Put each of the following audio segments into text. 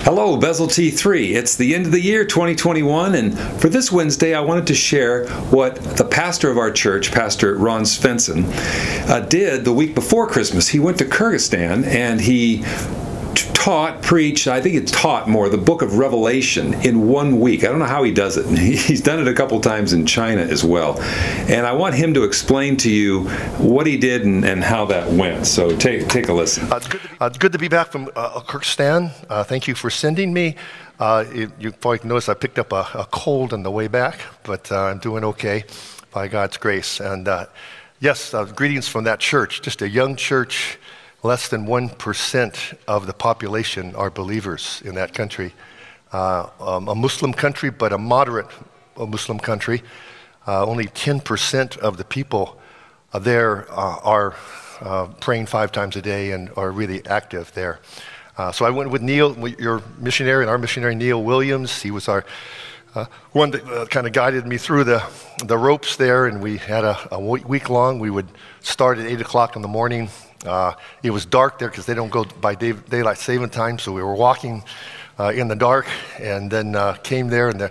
Hello, Bezel T3. It's the end of the year 2021, and for this Wednesday, I wanted to share what the pastor of our church, Pastor Ron Svensson, did the week before Christmas. He went to Kyrgyzstan and he preached, I think it's taught more, the book of Revelation in 1 week. I don't know how he does it. He's done it a couple times in China as well. And I want him to explain to you what he did and how that went. So take a listen. It's good to be back from Kyrgyzstan. Thank you for sending me. You probably noticed I picked up a cold on the way back, but I'm doing okay by God's grace. And yes, greetings from that church, just a young church. Less than 1% of the population are believers in that country. A Muslim country, but a moderate Muslim country. Only 10% of the people there are praying 5 times a day and are really active there. So I went with Neil, your missionary, and our missionary Neil Williams. He was our one that kind of guided me through the ropes there, and we had a week long. We would start at 8 o'clock in the morning. It was dark there because they don't go by daylight saving time, so we were walking in the dark, and then came there, and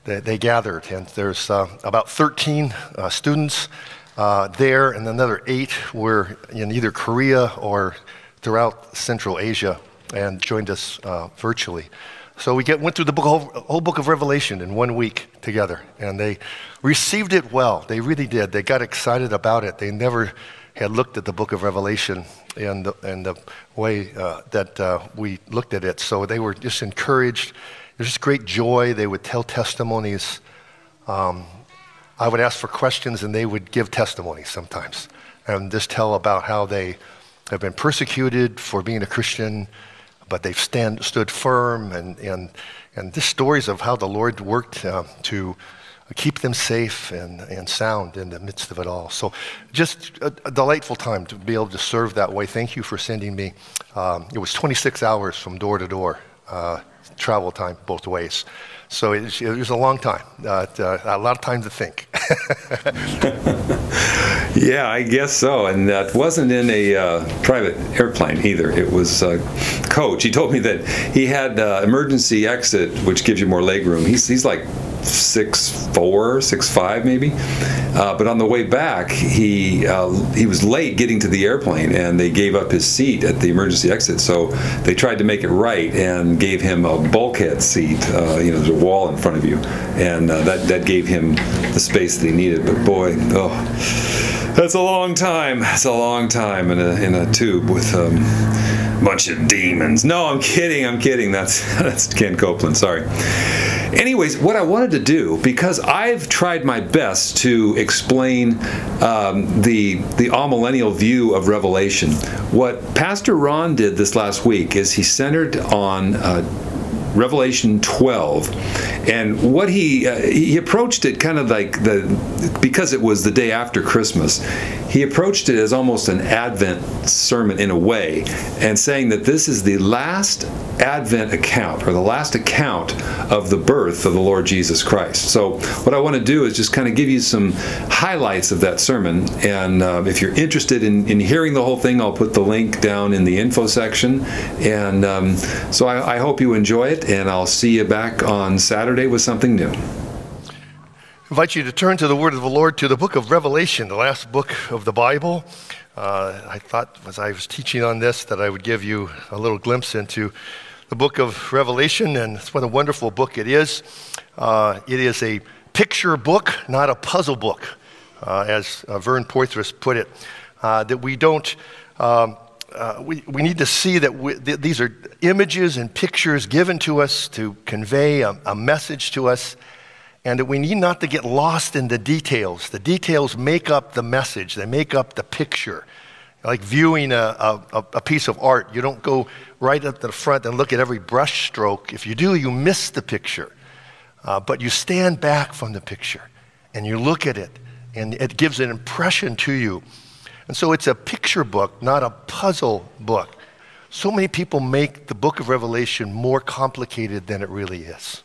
they gathered. And there's about 13 students there, and another 8 were in either Korea or throughout Central Asia and joined us virtually. So we went through the whole book of Revelation in 1 week together, and they received it well. They really did. They got excited about it. They never had looked at the book of Revelation and the way that we looked at it. So they were just encouraged. There's just great joy. They would tell testimonies. I would ask for questions, and they would give testimonies sometimes and just tell about how they have been persecuted for being a Christian, but they've stood firm, and just stories of how the Lord worked to keep them safe and sound in the midst of it all. So just a delightful time to be able to serve that way. Thank you for sending me. It was 26 hours from door to door, travel time both ways. So it was a long time, a lot of time to think. Yeah, I guess so. And that wasn't in a private airplane either. It was coach. He told me that he had emergency exit, which gives you more leg room. He's like 6'4", 6'5", maybe. But on the way back, he was late getting to the airplane, and they gave up his seat at the emergency exit. So they tried to make it right and gave him a bulkhead seat. There's a wall in front of you, and that gave him the space that he needed. But boy, that's a long time. That's a long time in a tube with a bunch of demons. No, I'm kidding. That's Ken Copeland. Sorry. Anyways, what I wanted to do, because I've tried my best to explain the amillennial view of Revelation, what Pastor Ron did this last week is he centered on Revelation 12, and what he approached it kind of like because it was the day after Christmas, he approached it as almost an Advent sermon in a way, and saying that this is the last Advent account, or the last account of the birth of the Lord Jesus Christ. So what I want to do is just kind of give you some highlights of that sermon, and if you're interested in hearing the whole thing, I'll put the link down in the info section, and so I hope you enjoy it, and I'll see you back on Saturday with something new. I invite you to turn to the Word of the Lord, to the book of Revelation, the last book of the Bible. I thought as I was teaching on this that I would give you a little glimpse into the book of Revelation, and what a wonderful book it is. It is a picture book, not a puzzle book, as Vern Poitras put it, that we don't... We need to see that these are images and pictures given to us to convey a message to us, and that we need not to get lost in the details. The details make up the message. They make up the picture. Like viewing a piece of art, you don't go right up to the front and look at every brush stroke. If you do, you miss the picture. But you stand back from the picture, and you look at it, and it gives an impression to you. And so it's a picture book, not a puzzle book. So many people make the book of Revelation more complicated than it really is.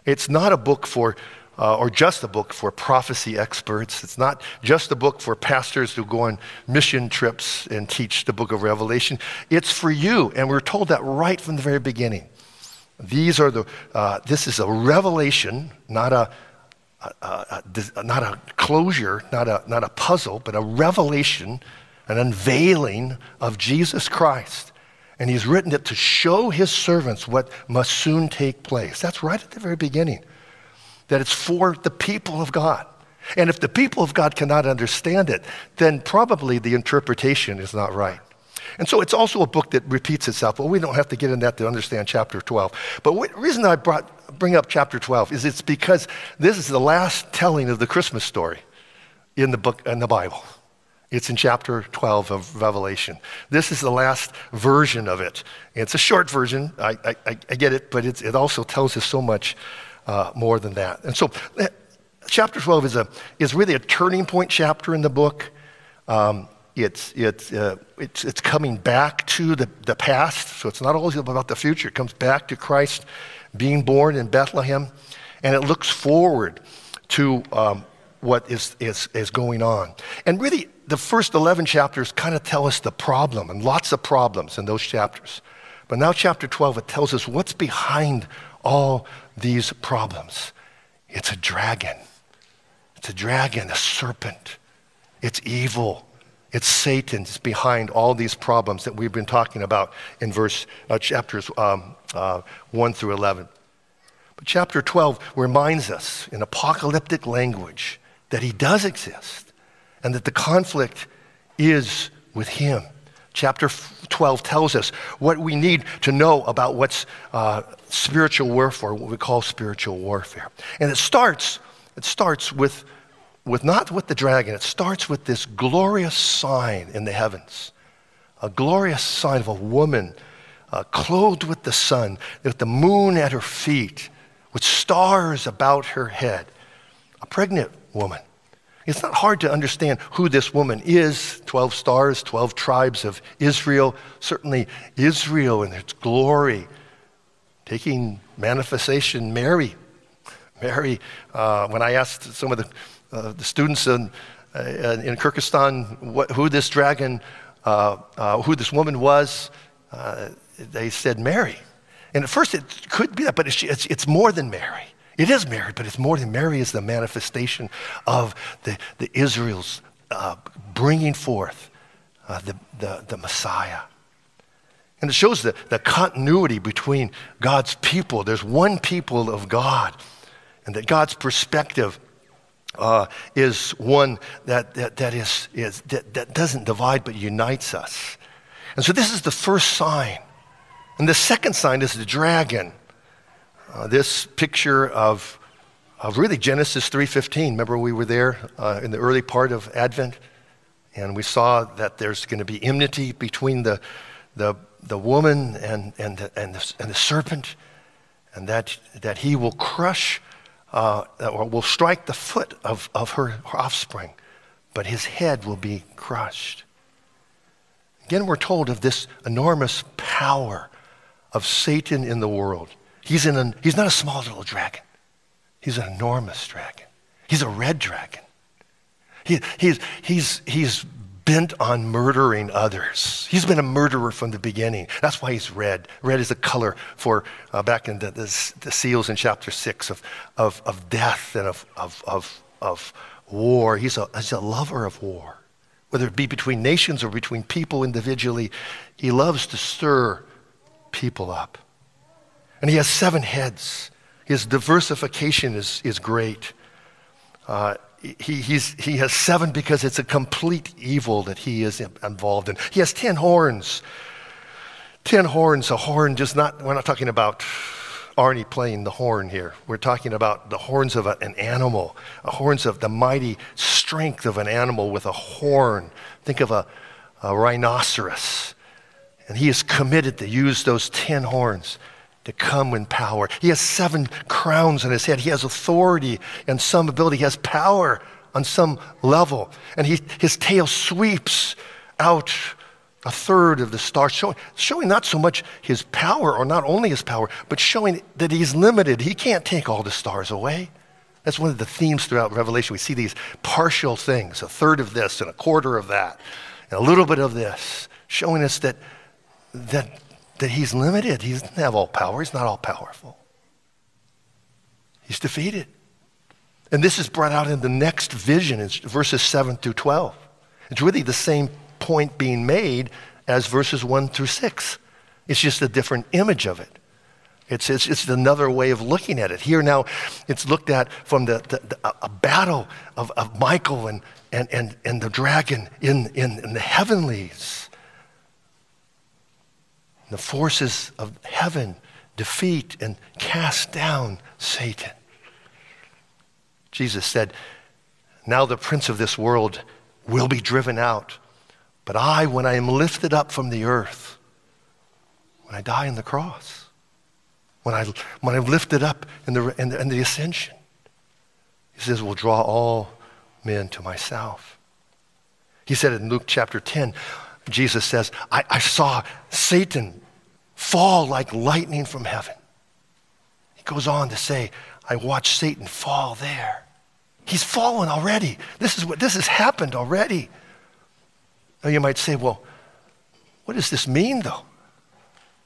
It's not a book for, or just a book for prophecy experts. It's not just a book for pastors who go on mission trips and teach the book of Revelation. It's for you, and we're told that right from the very beginning. These are this is a revelation, not a closure, not a puzzle, but a revelation, an unveiling of Jesus Christ. And he's written it to show his servants what must soon take place. That's right at the very beginning, that it's for the people of God. And if the people of God cannot understand it, then probably the interpretation is not right. And so it's also a book that repeats itself. Well, we don't have to get in that to understand chapter 12. But the reason I bring up chapter 12 is it's because this is the last telling of the Christmas story in the book, in the Bible. It's in chapter 12 of Revelation. This is the last version of it. It's a short version, I get it, but it also tells us so much more than that. And so chapter 12 is really a turning point chapter in the book. It's coming back to the past, so it's not always about the future. It comes back to Christ being born in Bethlehem, and it looks forward to what is going on. And really, the first 11 chapters kind of tell us the problem, and lots of problems in those chapters. But now chapter 12, it tells us what's behind all these problems. It's a dragon. It's a dragon, a serpent. It's evil. It's Satan's behind all these problems that we've been talking about in chapters 1 through 11. But chapter 12 reminds us in apocalyptic language that he does exist and that the conflict is with him. Chapter 12 tells us what we need to know about what's spiritual warfare, what we call spiritual warfare. And it starts with not with the dragon, it starts with this glorious sign in the heavens. A glorious sign of a woman clothed with the sun, with the moon at her feet, with stars about her head. A pregnant woman. It's not hard to understand who this woman is. 12 stars, 12 tribes of Israel. Certainly Israel in its glory. Taking manifestation, Mary. Mary, when I asked some of the students in Kyrgyzstan who this dragon, who this woman was, they said Mary. And at first it could be that, but it's more than Mary. It is Mary, but it's more than Mary is the manifestation of the Israel's bringing forth the Messiah. And it shows the continuity between God's people. There's one people of God, and that God's perspective is one that doesn't divide but unites us. And so this is the first sign. And the second sign is the dragon. This picture of really Genesis 3:15. Remember we were there in the early part of Advent, and we saw that there's going to be enmity between the woman and the serpent, and that he will crush or will strike the foot of her offspring, but his head will be crushed. Again, we're told of this enormous power of Satan in the world. He's not a small little dragon. He's an enormous dragon. He's a red dragon. He's bent on murdering others. He's been a murderer from the beginning. That's why he's red. Red is a color for back in the seals in chapter 6 of death and of war. He's a lover of war, whether it be between nations or between people individually. He loves to stir people up. And he has 7 heads. His diversification is great. He has 7 because it's a complete evil that he is involved in. He has 10 horns. 10 horns, a horn we're not talking about Arnie playing the horn here. We're talking about the horns of an animal, horns of the mighty strength of an animal with a horn. Think of a rhinoceros. And he is committed to use those 10 horns to come in power. He has 7 crowns on his head. He has authority and some ability. He has power on some level. And his tail sweeps out a third of the stars, showing not so much his power, or not only his power, but showing that he's limited. He can't take all the stars away. That's one of the themes throughout Revelation. We see these partial things, a third of this and a quarter of that, and a little bit of this, showing us that that he's limited. He doesn't have all power. He's not all powerful. He's defeated. And this is brought out in the next vision, in verses 7 through 12. It's really the same point being made as verses 1 through 6. It's just a different image of it. It's another way of looking at it. Here now, it's looked at from a battle of Michael and the dragon in the heavenlies. The forces of heaven defeat and cast down Satan. Jesus said, now the prince of this world will be driven out. But I, when I am lifted up from the earth, when I die on the cross, when I'm lifted up in the ascension, he says, will draw all men to myself. He said in Luke chapter 10, Jesus says, I saw Satan fall like lightning from heaven. He goes on to say, I watched Satan fall there. He's fallen already. This has happened already. Now you might say, well, what does this mean though?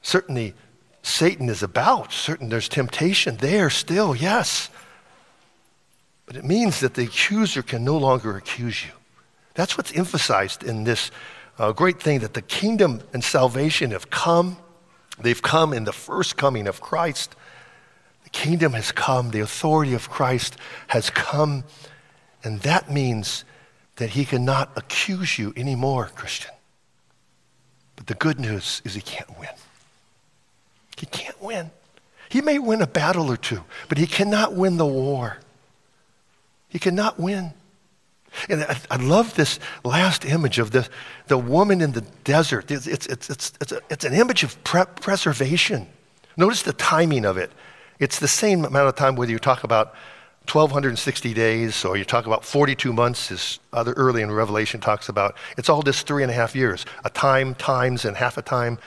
Certainly Satan is about. Certainly there's temptation there still, yes. But it means that the accuser can no longer accuse you. That's what's emphasized in this great thing, that the kingdom and salvation have come. They've come in the first coming of Christ. The kingdom has come. The authority of Christ has come. And that means that he cannot accuse you anymore, Christian. But the good news is he can't win. He can't win. He may win a battle or two, but he cannot win the war. He cannot win. And I love this last image of the woman in the desert. It's an image of preservation. Notice the timing of it. It's the same amount of time whether you talk about 1,260 days or you talk about 42 months, as other early in Revelation talks about. It's all just 3.5 years. A time, times, and half a time.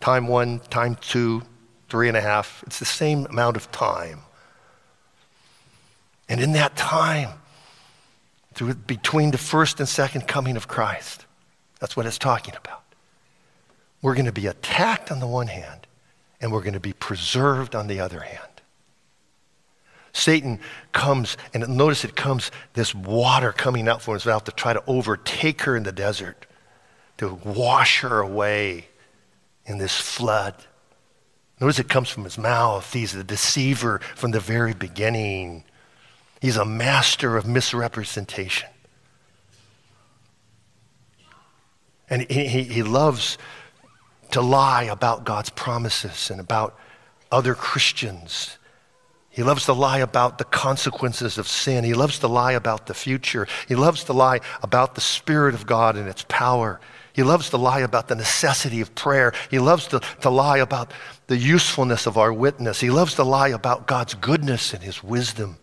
Time 1, time 2, 3.5. It's the same amount of time. And in that time, between the first and second coming of Christ, that's what it's talking about. We're going to be attacked on the one hand, and we're going to be preserved on the other hand. Satan comes, and notice it comes, this water coming out from his mouth to try to overtake her in the desert, to wash her away in this flood. Notice it comes from his mouth. He's a deceiver from the very beginning. He's a master of misrepresentation. And he loves to lie about God's promises and about other Christians. He loves to lie about the consequences of sin. He loves to lie about the future. He loves to lie about the Spirit of God and its power. He loves to lie about the necessity of prayer. He loves to lie about the usefulness of our witness. He loves to lie about God's goodness and his wisdom.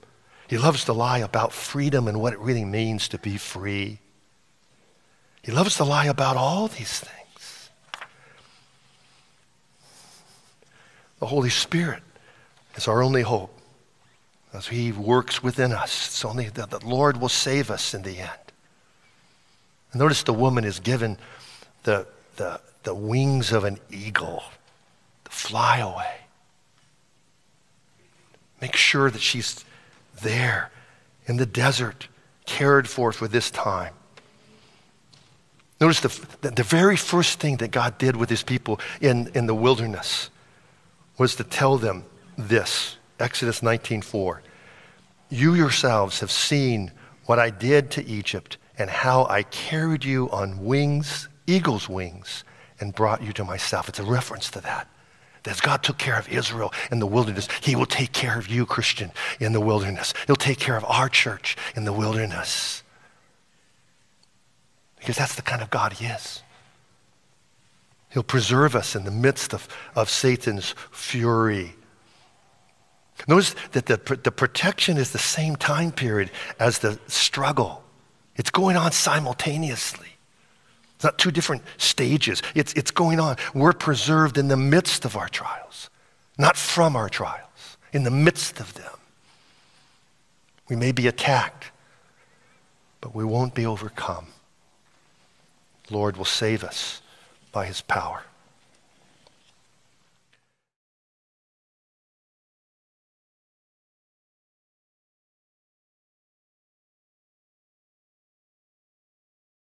He loves to lie about freedom and what it really means to be free. He loves to lie about all these things. The Holy Spirit is our only hope. As he works within us, it's only that the Lord will save us in the end. And notice the woman is given the wings of an eagle to fly away. Make sure that she's there in the desert, cared for this time. Notice the very first thing that God did with his people in the wilderness was to tell them this. Exodus 19:4. You yourselves have seen what I did to Egypt and how I carried you on wings, eagle's wings, and brought you to myself. It's a reference to that. As God took care of Israel in the wilderness, he will take care of you, Christian, in the wilderness. He'll take care of our church in the wilderness. Because that's the kind of God he is. He'll preserve us in the midst of Satan's fury. Notice that the protection is the same time period as the struggle. It's going on simultaneously. It's not two different stages. It's going on. We're preserved in the midst of our trials, not from our trials, in the midst of them. We may be attacked, but we won't be overcome. The Lord will save us by his power.